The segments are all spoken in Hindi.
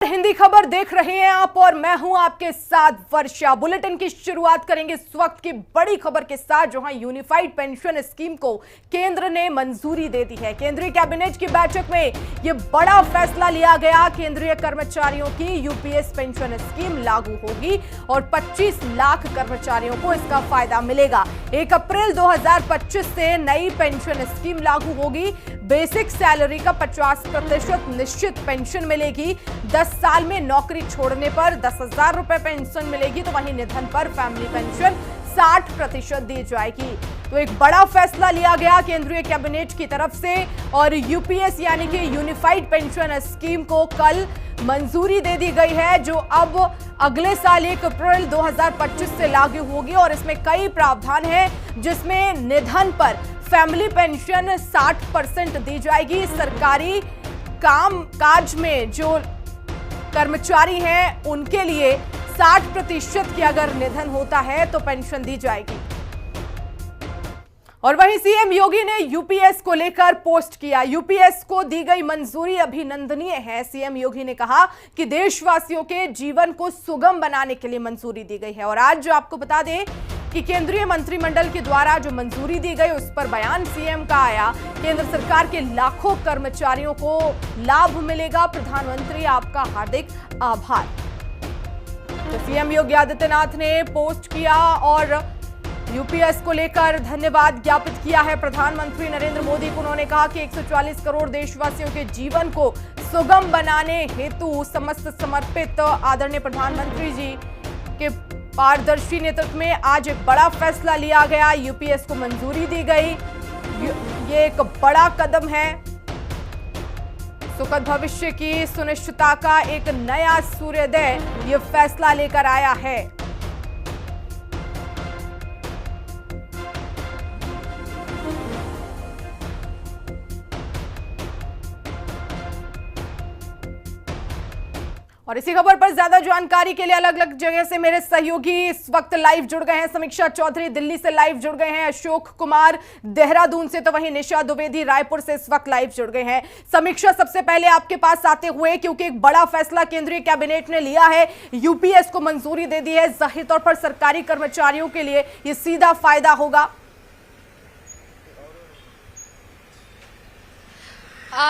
हिंदी खबर देख रहे हैं आप और मैं हूं आपके साथ वर्षा। बुलेटिन की शुरुआत करेंगे इस वक्त की बड़ी खबर के साथ, जहां यूनिफाइड पेंशन स्कीम को केंद्र ने मंजूरी दे दी है। केंद्रीय कैबिनेट की बैठक में यह बड़ा फैसला लिया गया। केंद्रीय कर्मचारियों की यूपीएस पेंशन स्कीम लागू होगी और 25 लाख कर्मचारियों को इसका फायदा मिलेगा। 1 अप्रैल 2025 से नई पेंशन स्कीम लागू होगी। बेसिक सैलरी का 50% निश्चित पेंशन मिलेगी। 10 साल में नौकरी छोड़ने पर 10,000 रुपए पेंशन मिलेगी, तो वहीं निधन पर फैमिली पेंशन 60% दी जाएगी। तो एक बड़ा फैसला लिया गया केंद्रीय कैबिनेट की तरफ से और यूपीएस यानी कि यूनिफाइड पेंशन स्कीम को कल मंजूरी दे दी गई है, जो अब अगले साल 1 अप्रैल 2025 से लागू होगी। और इसमें कई प्रावधान हैं, जिसमें निधन पर फैमिली पेंशन 60% दी जाएगी। सरकारी काम काज में जो कर्मचारी हैं उनके लिए 60% की अगर निधन होता है तो पेंशन दी जाएगी। और वहीं सीएम योगी ने यूपीएस को लेकर पोस्ट किया। यूपीएस को दी गई मंजूरी अभिनंदनीय है। सीएम योगी ने कहा कि देशवासियों के जीवन को सुगम बनाने के लिए मंजूरी दी गई है। और आज जो आपको बता दें कि केंद्रीय मंत्रिमंडल के द्वारा जो मंजूरी दी गई, उस पर बयान सीएम का आया। केंद्र सरकार के लाखों कर्मचारियों को लाभ मिलेगा। प्रधानमंत्री आपका हार्दिक आभार। तो सीएम योगी आदित्यनाथ ने पोस्ट किया और यूपीएस को लेकर धन्यवाद ज्ञापित किया है प्रधानमंत्री नरेंद्र मोदी को। उन्होंने कहा कि 140 करोड़ देशवासियों के जीवन को सुगम बनाने हेतु समस्त समर्पित आदरणीय प्रधानमंत्री जी के पारदर्शी नेतृत्व में आज एक बड़ा फैसला लिया गया। यूपीएस को मंजूरी दी गई। ये एक बड़ा कदम है। सुखद भविष्य की सुनिश्चितता का एक नया सूर्योदय ये फैसला लेकर आया है। और इसी खबर पर ज्यादा जानकारी के लिए अलग अलग जगह से मेरे सहयोगी इस वक्त लाइव जुड़ गए हैं। समीक्षा चौधरी दिल्ली से लाइव जुड़ गए हैं, अशोक कुमार देहरादून से, तो वहीं निशा द्विवेदी रायपुर से इस वक्त लाइव जुड़ गए हैं। समीक्षा, सबसे पहले आपके पास आते हुए, क्योंकि एक बड़ा फैसला केंद्रीय कैबिनेट ने लिया है, यूपीएस को मंजूरी दे दी है, जाहिर तौर पर सरकारी कर्मचारियों के लिए यह सीधा फायदा होगा।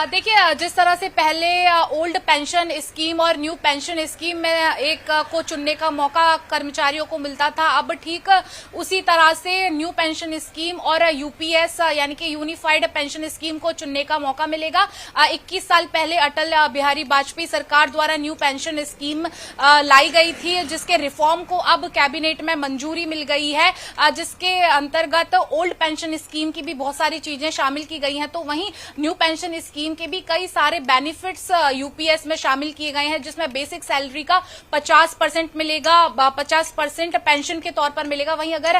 देखिए, जिस तरह से पहले ओल्ड पेंशन स्कीम और न्यू पेंशन स्कीम में एक को चुनने का मौका कर्मचारियों को मिलता था, अब ठीक उसी तरह से न्यू पेंशन स्कीम और यूपीएस यानी कि यूनिफाइड पेंशन स्कीम को चुनने का मौका मिलेगा। 21 साल पहले अटल बिहारी वाजपेयी सरकार द्वारा न्यू पेंशन स्कीम लाई गई थी, जिसके रिफॉर्म को अब कैबिनेट में मंजूरी मिल गई है, जिसके अंतर्गत ओल्ड पेंशन स्कीम की भी बहुत सारी चीजें शामिल की गई हैं। तो वहीं न्यू पेंशन स्कीम के भी कई सारे बेनिफिट्स यूपीएस में शामिल किए गए हैं, जिसमें बेसिक सैलरी का 50% मिलेगा, 50% पेंशन के तौर पर मिलेगा। वहीं अगर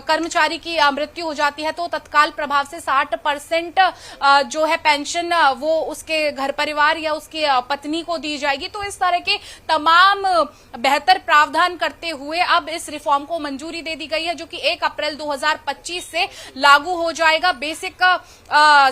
कर्मचारी की मृत्यु हो जाती है तो तत्काल प्रभाव से 60% जो है पेंशन वो उसके घर परिवार या उसकी पत्नी को दी जाएगी। तो इस तरह के तमाम बेहतर प्रावधान करते हुए अब इस रिफॉर्म को मंजूरी दे दी गई है, जो कि 1 अप्रैल 2025 से लागू हो जाएगा। बेसिक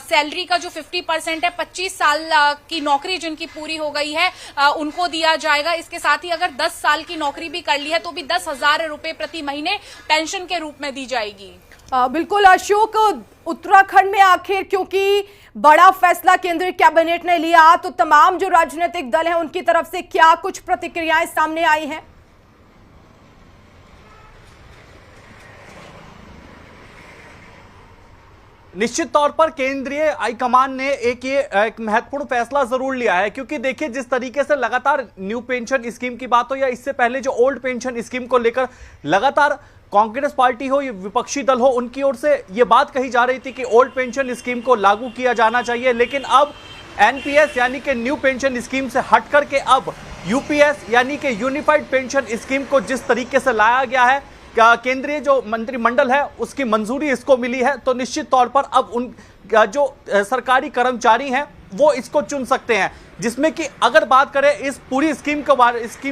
सैलरी का जो 50% है, 25 साल की नौकरी जिनकी पूरी हो गई है उनको दिया जाएगा। इसके साथ ही अगर 10 साल की नौकरी भी कर ली है तो भी 10,000 रुपए प्रति महीने पेंशन के रूप में दी जाएगी। बिल्कुल अशोक, उत्तराखंड में आखिर क्योंकि बड़ा फैसला केंद्रीय कैबिनेट ने लिया, तो तमाम जो राजनीतिक दल हैं उनकी तरफ से क्या कुछ प्रतिक्रियाएं सामने आई हैं? निश्चित तौर पर केंद्रीय हाईकमान ने एक महत्वपूर्ण फैसला जरूर लिया है, क्योंकि देखिए जिस तरीके से लगातार न्यू पेंशन स्कीम की बात हो या इससे पहले जो ओल्ड पेंशन स्कीम को लेकर लगातार कांग्रेस पार्टी हो या विपक्षी दल हो, उनकी ओर से यह बात कही जा रही थी कि ओल्ड पेंशन स्कीम को लागू किया जाना चाहिए। लेकिन अब एनपीएस यानी कि न्यू पेंशन स्कीम से हट करके अब यूपीएस यानी कि यूनिफाइड पेंशन स्कीम को जिस तरीके से लाया गया है, केंद्रीय जो मंत्रिमंडल है उसकी मंजूरी इसको मिली है, तो निश्चित तौर पर अब उन जो सरकारी कर्मचारी हैं वो इसको चुन सकते हैं, जिसमें कि अगर बात करें इस पूरी स्कीम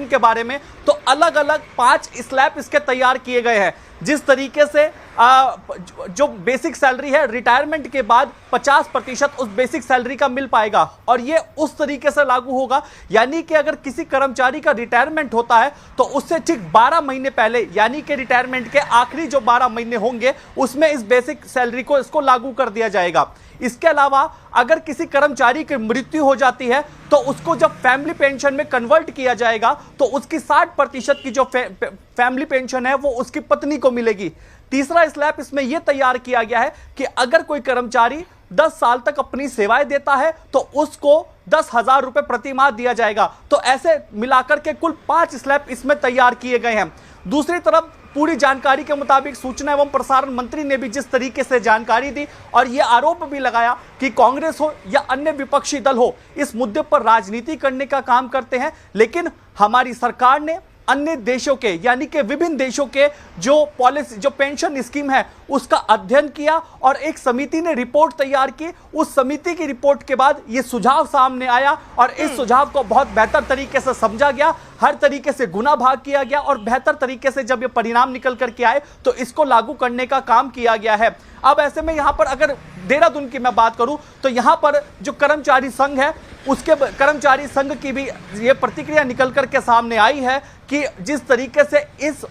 के बारे में तो अलग अलग 5 स्लैब इसके तैयार किए गए हैं। जिस तरीके से जो बेसिक सैलरी है रिटायरमेंट के बाद 50% उस बेसिक सैलरी का मिल पाएगा और ये उस तरीके से लागू होगा, यानी कि अगर किसी कर्मचारी का रिटायरमेंट होता है तो उससे ठीक 12 महीने पहले, यानी कि रिटायरमेंट के आखिरी जो 12 महीने होंगे उसमें इस बेसिक सैलरी को इसको लागू कर दिया जाएगा। इसके अलावा अगर किसी कर्मचारी की मृत्यु हो जाती है तो उसको जब फैमिली पेंशन में कन्वर्ट किया जाएगा तो उसकी 60% की जो फैमिली पेंशन है वो उसकी पत्नी को मिलेगी। तीसरा स्लैब इसमें यह तैयार किया गया है कि अगर कोई कर्मचारी 10 साल तक अपनी सेवाएं देता है तो उसको 10,000 रुपए प्रति माह दिया जाएगा। तो ऐसे मिलाकर के कुल 5 स्लैब इसमें तैयार किए गए हैं। दूसरी तरफ पूरी जानकारी के मुताबिक सूचना एवं प्रसारण मंत्री ने भी जिस तरीके से जानकारी दी और यह आरोप भी लगाया कि कांग्रेस हो या अन्य विपक्षी दल हो इस मुद्दे पर राजनीति करने का काम करते हैं, लेकिन हमारी सरकार ने अन्य देशों के, यानी कि विभिन्न देशों के जो पॉलिसी, जो पेंशन स्कीम है उसका अध्ययन किया और एक समिति ने रिपोर्ट तैयार की। उस समिति की रिपोर्ट के बाद यह सुझाव सामने आया और इस सुझाव को बहुत बेहतर तरीके से समझा गया, हर तरीके से गुना भाग किया गया और बेहतर तरीके से जब ये परिणाम निकल करके आए तो इसको लागू करने का काम किया गया है। अब ऐसे में यहां पर अगर देहरादून की मैं बात करूं तो यहां पर जो कर्मचारी संघ है उसके कर्मचारी संघ की भी ये प्रतिक्रिया निकल करके सामने आई है कि जिस तरीके से इस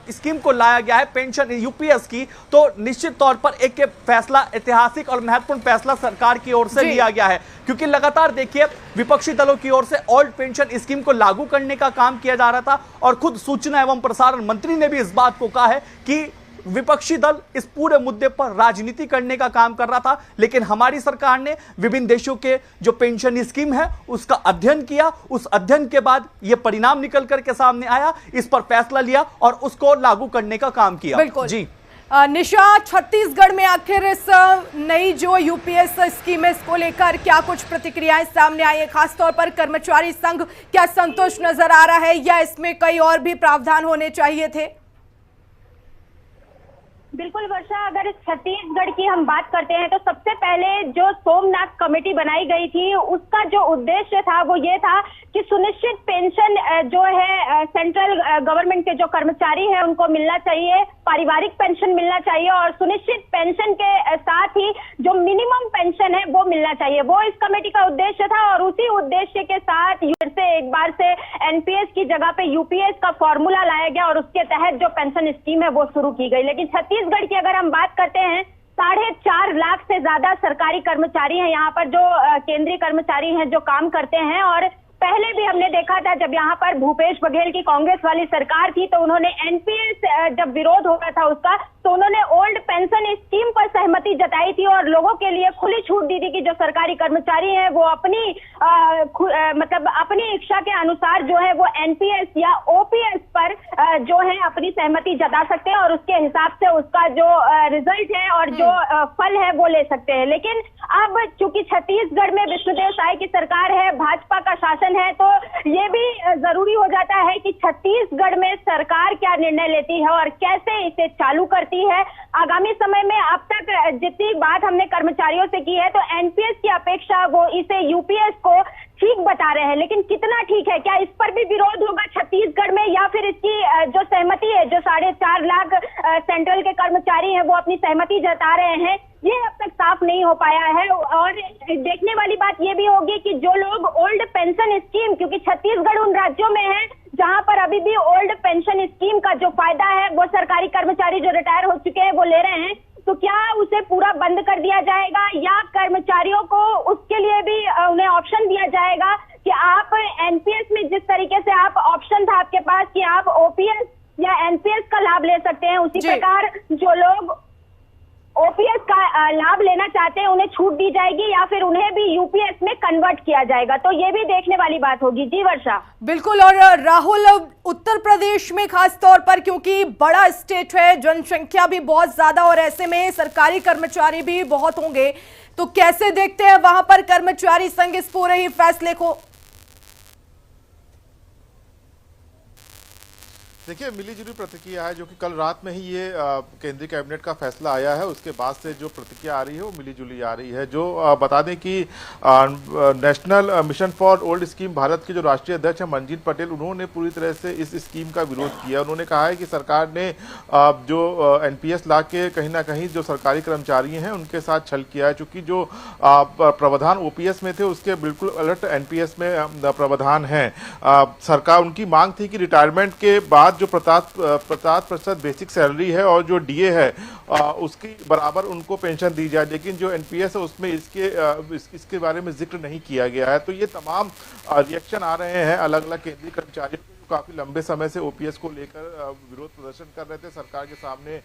स्कीम को लाया गया है पेंशन यूपीएस की, तो निश्चित तौर पर एक फैसला, ऐतिहासिक और महत्वपूर्ण फैसला सरकार की ओर से लिया गया है, क्योंकि लगातार देखिए विपक्षी दलों की ओर से ओल्ड पेंशन स्कीम को लागू करने का काम किया जा रहा था और खुद सूचना एवं प्रसारण मंत्री ने भी इस बात को कहा है कि विपक्षी दल इस पूरे मुद्दे पर राजनीति करने का काम कर रहा था, लेकिन हमारी सरकार ने विभिन्न देशों के जो पेंशन स्कीम है उसका अध्ययन किया। उस अध्ययन के बाद यह परिणाम निकल करके सामने आया, इस पर फैसला लिया और उसको लागू करने का काम किया। बिल्कुल जी निशा, छत्तीसगढ़ में आखिर इस नई जो यूपीएस स्कीम है इसको लेकर क्या कुछ प्रतिक्रियाएं सामने आई है? खासतौर पर कर्मचारी संघ क्या संतुष्ट नजर आ रहा है या इसमें कई और भी प्रावधान होने चाहिए थे? बिल्कुल वर्षा, अगर छत्तीसगढ़ की हम बात करते हैं तो सबसे पहले जो सोमनाथ कमेटी बनाई गई थी उसका जो उद्देश्य था वो ये था कि सुनिश्चित पेंशन जो है सेंट्रल गवर्नमेंट के जो कर्मचारी हैं उनको मिलना चाहिए, पारिवारिक पेंशन मिलना चाहिए और सुनिश्चित पेंशन के साथ ही जो मिनिमम पेंशन है वो मिलना चाहिए। वो इस कमेटी का उद्देश्य था और उसी उद्देश्य के साथ फिर से एक बार से एनपीएस की जगह पे यूपीएस का फॉर्मूला लाया गया और उसके तहत जो पेंशन स्कीम है वो शुरू की गई। लेकिन छत्तीसगढ़ की अगर हम बात करते हैं 4.5 लाख से ज्यादा सरकारी कर्मचारी हैं यहाँ पर, जो केंद्रीय कर्मचारी हैं जो काम करते हैं। और पहले भी हमने देखा था जब यहाँ पर भूपेश बघेल की कांग्रेस वाली सरकार थी तो उन्होंने एनपीएस जब विरोध हो रहा था उसका तो उन्होंने ओल्ड पेंशन स्कीम पर सहमति जताई थी और लोगों के लिए खुली छूट दी थी कि जो सरकारी कर्मचारी हैं वो अपनी मतलब अपनी इच्छा के अनुसार जो है वो एनपीएस या ओपीएस पर जो है अपनी सहमति जता सकते हैं और उसके हिसाब से उसका जो रिजल्ट है और जो फल है वो ले सकते हैं। लेकिन अब चूंकि छत्तीसगढ़ में विष्णुदेव साय की सरकार है, भाजपा का शासन है, तो ये भी जरूरी हो जाता है कि छत्तीसगढ़ में सरकार क्या निर्णय लेती है और कैसे इसे चालू करती है। आगामी समय में अब तक जितनी बात हमने कर्मचारियों से की है तो एनपीएस की अपेक्षा वो इसे यूपीएस को ठीक बता रहे हैं, लेकिन कितना ठीक है, क्या इस पर भी विरोध होगा छत्तीसगढ़ में या फिर इसकी जो सहमति है, जो 4.5 लाख सेंट्रल के कर्मचारी हैं वो अपनी सहमति जता रहे हैं, ये अब तक साफ नहीं हो पाया है। और देखने वाली बात ये भी होगी कि जो लोग ओल्ड पेंशन स्कीम, क्योंकि छत्तीसगढ़ उन राज्यों में है जहां पर अभी भी ओल्ड पेंशन स्कीम का जो फायदा है वो सरकारी कर्मचारी जो रिटायर हो चुके हैं वो ले रहे हैं, तो क्या उसे पूरा बंद कर दिया जाएगा या कर्मचारियों को उसके लिए भी उन्हें ऑप्शन दिया जाएगा कि आप एनपीएस में जिस तरीके से आप ऑप्शन था आपके पास कि आप ओपीएस या एनपीएस का लाभ ले सकते हैं, उसी प्रकार जो लोग ओपीएस का लाभ लेना चाहते हैं उन्हें छूट दी जाएगी या फिर उन्हें भी यूपीएस में कन्वर्ट किया जाएगा। तो ये भी देखने वाली बात होगी। जी वर्षा। बिल्कुल। और राहुल, उत्तर प्रदेश में खास तौर पर क्योंकि बड़ा स्टेट है, जनसंख्या भी बहुत ज्यादा और ऐसे में सरकारी कर्मचारी भी बहुत होंगे, तो कैसे देखते हैं वहां पर कर्मचारी संघ इस पूरे ही फैसले को? देखिए, मिलीजुली प्रतिक्रिया है जो कि कल रात में ही ये केंद्रीय कैबिनेट का फैसला आया है, उसके बाद से जो प्रतिक्रिया आ रही है वो मिलीजुली आ रही है। जो बता दें कि national mission for old scheme Bharat के जो राष्ट्रीय अध्यक्ष हैं मनजीत पटेल, उन्होंने पूरी तरह से इस स्कीम का विरोध किया। उन्होंने कहा है कि सरकार ने जो एनपीएस ला के कहीं ना कहीं जो सरकारी कर्मचारी हैं उनके साथ छल किया है, चूंकि जो प्रावधान ओपीएस में थे उसके बिल्कुल उलट एनपीएस में प्रावधान है। सरकार उनकी मांग थी कि रिटायरमेंट के बाद जो 50% बेसिक सैलरी है और जो डीए है उसकी बराबर उनको पेंशन दी जाए, लेकिन जो एनपीएस है उसमें इसके बारे में जिक्र नहीं किया गया है। तो ये तमाम रिएक्शन आ रहे हैं अलग अलग केंद्रीय कर्मचारियों को, काफी लंबे समय से ओपीएस को लेकर विरोध प्रदर्शन कर रहे थे। सरकार के सामने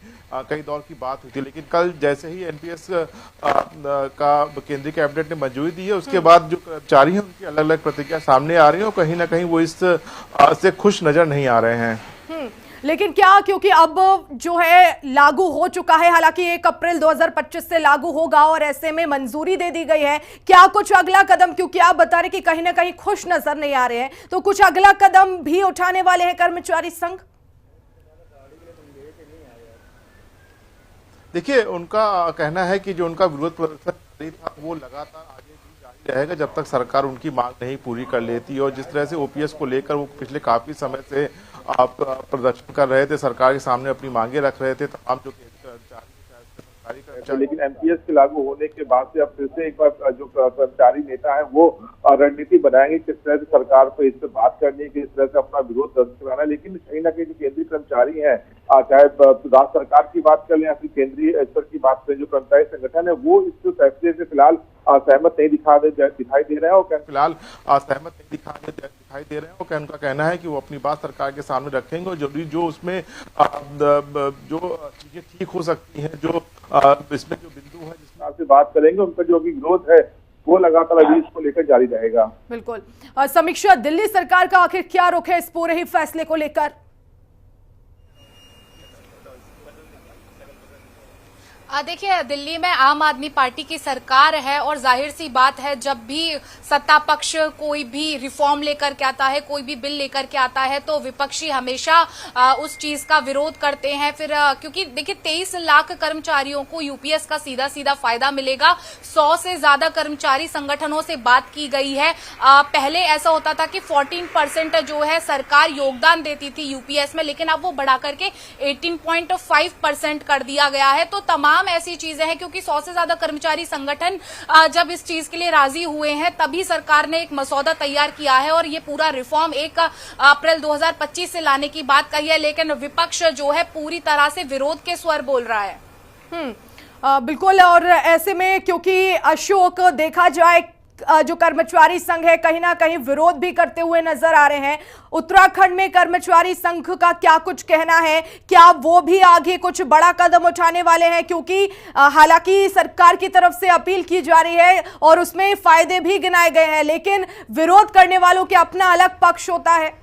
कई दौर की बात हुई थी, लेकिन कल जैसे ही एनपीएस का केंद्रीय कैबिनेट ने मंजूरी दी है, उसके बाद जो कर्मचारी हैं उनकी अलग अलग प्रतिक्रिया सामने आ रही है और कहीं ना कहीं वो इससे खुश नजर नहीं आ रहे हैं। लेकिन क्या, क्योंकि अब जो है लागू हो चुका है, हालांकि 1 अप्रैल 2025 से लागू होगा और ऐसे में मंजूरी दे दी गई है, क्या कुछ अगला कदम, क्योंकि आप बता रहे कि कहीं ना कहीं खुश नजर नहीं आ रहे हैं, तो कुछ अगला कदम भी उठाने वाले हैं कर्मचारी संघ? देखिए, उनका कहना है कि जो उनका विरोध प्रदर्शन था वो लगातार आगे भी जारी रहेगा जब तक सरकार उनकी मांग नहीं पूरी कर लेती। और जिस तरह से ओपीएस को लेकर वो पिछले काफी समय से आप प्रदर्शन कर रहे थे, सरकार के सामने अपनी मांगे रख रहे थे, तमाम जो लेकिन एमपीएस के लागू होने के बाद से अब फिर से एक बार जो कर्मचारी नेता है वो रणनीति बनाएंगे किस तरह से सरकार को इस पर बात करनी है, किस तरह से अपना विरोध दर्ज कराना है। लेकिन कहीं ना कहीं जो केंद्रीय कर्मचारी हैं, चाहे राज्य सरकार की बात कर लें या फिर केंद्रीय स्तर की बात करें, जो कर्मचारी संगठन है वो इस फैसले से फिलहाल सहमत नहीं दिखाई दे रहे हैं और फिलहाल सहमत नहीं दिखाई दे रहे हैं। और उनका कहना है कि वो अपनी बात सरकार के सामने रखेंगे और जरूरी जो उसमें जो चीजें ठीक हो सकती हैं, जो इसमें जो बिंदु है जिस से बात करेंगे, उनका जो अभी विरोध है वो लगातार अभी इसको लेकर जारी रहेगा। बिल्कुल। समीक्षा, दिल्ली सरकार का आखिर क्या रुख है इस पूरे ही फैसले को लेकर? देखिए, दिल्ली में आम आदमी पार्टी की सरकार है और जाहिर सी बात है जब भी सत्ता पक्ष कोई भी रिफॉर्म लेकर के आता है, कोई भी बिल लेकर के आता है, तो विपक्षी हमेशा उस चीज का विरोध करते हैं। फिर क्योंकि देखिए 23 लाख कर्मचारियों को यूपीएस का सीधा सीधा फायदा मिलेगा। 100 से ज्यादा कर्मचारी संगठनों से बात की गई है। पहले ऐसा होता था कि 14% जो है सरकार योगदान देती थी यूपीएस में, लेकिन अब वो बढ़ाकर के 18.5% कर दिया गया है। तो तमाम ऐसी चीजें हैं, क्योंकि 100 से ज्यादा कर्मचारी संगठन जब इस चीज के लिए राजी हुए हैं तभी सरकार ने एक मसौदा तैयार किया है और ये पूरा रिफॉर्म 1 अप्रैल 2025 से लाने की बात कही है। लेकिन विपक्ष जो है पूरी तरह से विरोध के स्वर बोल रहा है। बिल्कुल। और ऐसे में क्योंकि अशोक, देखा जाए जो कर्मचारी संघ है कहीं ना कहीं विरोध भी करते हुए नजर आ रहे हैं। उत्तराखंड में कर्मचारी संघ का क्या कुछ कहना है? क्या वो भी आगे कुछ बड़ा कदम उठाने वाले हैं? क्योंकि हालांकि सरकार की तरफ से अपील की जा रही है और उसमें फायदे भी गिनाए गए हैं, लेकिन विरोध करने वालों के अपना अलग पक्ष होता है।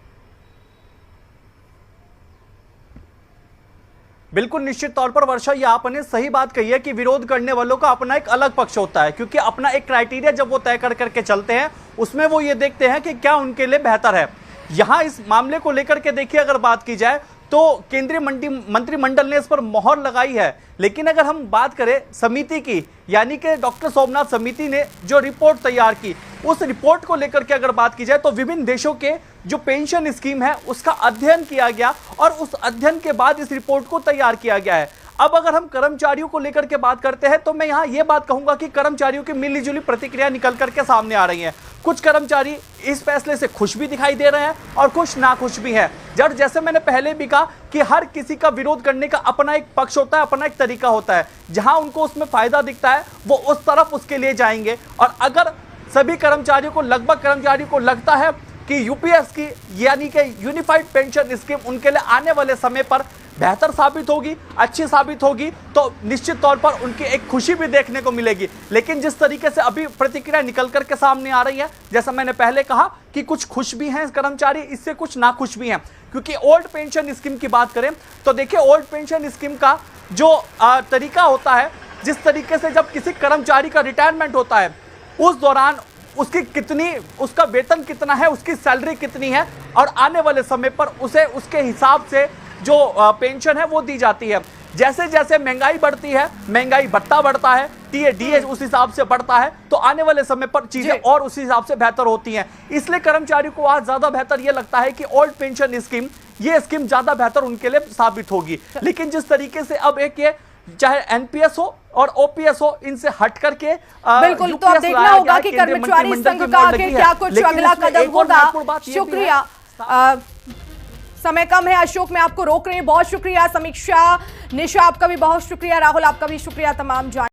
बिल्कुल निश्चित तौर पर वर्षा, ये आपने सही बात कही है कि विरोध करने वालों का अपना एक अलग पक्ष होता है, क्योंकि अपना एक क्राइटेरिया जब वो तय कर करके चलते हैं उसमें वो ये देखते हैं कि क्या उनके लिए बेहतर है। यहां इस मामले को लेकर के देखिए, अगर बात की जाए तो केंद्रीय मंत्रिमंडल ने इस पर मोहर लगाई है, लेकिन अगर हम बात करें समिति की, यानी कि डॉक्टर सोमनाथ समिति ने जो रिपोर्ट तैयार की, उस रिपोर्ट को लेकर के अगर बात की जाए तो विभिन्न देशों के जो पेंशन स्कीम है उसका अध्ययन किया गया और उस अध्ययन के बाद इस रिपोर्ट को तैयार किया गया है। अब अगर हम कर्मचारियों को लेकर के बात करते हैं तो मैं यहां यह बात कहूंगा कि कर्मचारियों की मिलीजुली प्रतिक्रिया निकल करके सामने आ रही है। कुछ कर्मचारी इस फैसले से खुश भी दिखाई दे रहे हैं और कुछ नाखुश भी हैं। जैसे मैंने पहले भी कहा कि हर किसी का विरोध करने का अपना एक पक्ष होता है, अपना एक तरीका होता है। जहां उनको उसमें फायदा दिखता है वो उस तरफ उसके लिए जाएंगे। और अगर सभी कर्मचारियों को, लगभग कर्मचारियों को लगता है कि यूपीएस की यानी कि यूनिफाइड पेंशन स्कीम उनके लिए आने वाले समय पर बेहतर साबित होगी, अच्छी साबित होगी, तो निश्चित तौर पर उनकी एक खुशी भी देखने को मिलेगी। लेकिन जिस तरीके से अभी प्रतिक्रिया निकल करके सामने आ रही है, जैसा मैंने पहले कहा कि कुछ खुश भी हैं कर्मचारी, इससे कुछ नाखुश भी हैं। क्योंकि ओल्ड पेंशन स्कीम की बात करें तो देखिए, ओल्ड पेंशन स्कीम का जो तरीका होता है, जिस तरीके से जब किसी कर्मचारी का रिटायरमेंट होता है उस दौरान उसकी कितनी, उसका वेतन कितना है, उसकी सैलरी कितनी है, और आने वाले समय पर उसे उसके हिसाब से जो पेंशन है वो दी जाती है। जैसे जैसे महंगाई बढ़ती है, महंगाई भत्ता बढ़ता है, टीए उस हिसाब से बढ़ता है, तो आने वाले समय पर चीजें और उस हिसाब से बेहतर होती हैं। इसलिए कर्मचारियों को आज ज्यादा बेहतर यह लगता है कि ओल्ड पेंशन स्कीम, ये स्कीम ज्यादा बेहतर उनके लिए साबित होगी। लेकिन जिस तरीके से अब एक ये चाहे एनपीएस हो और ओपीएस हो, इनसे हट करके बिल्कुल, तो अब देखना होगा कि कर्मचारी संघ का आगे क्या कुछ अगला कदम होगा। शुक्रिया, समय कम है। अशोक, मैं आपको रोक रही हूं। बहुत शुक्रिया। समीक्षा, निशा, आपका भी बहुत शुक्रिया। राहुल, आपका भी शुक्रिया। तमाम जान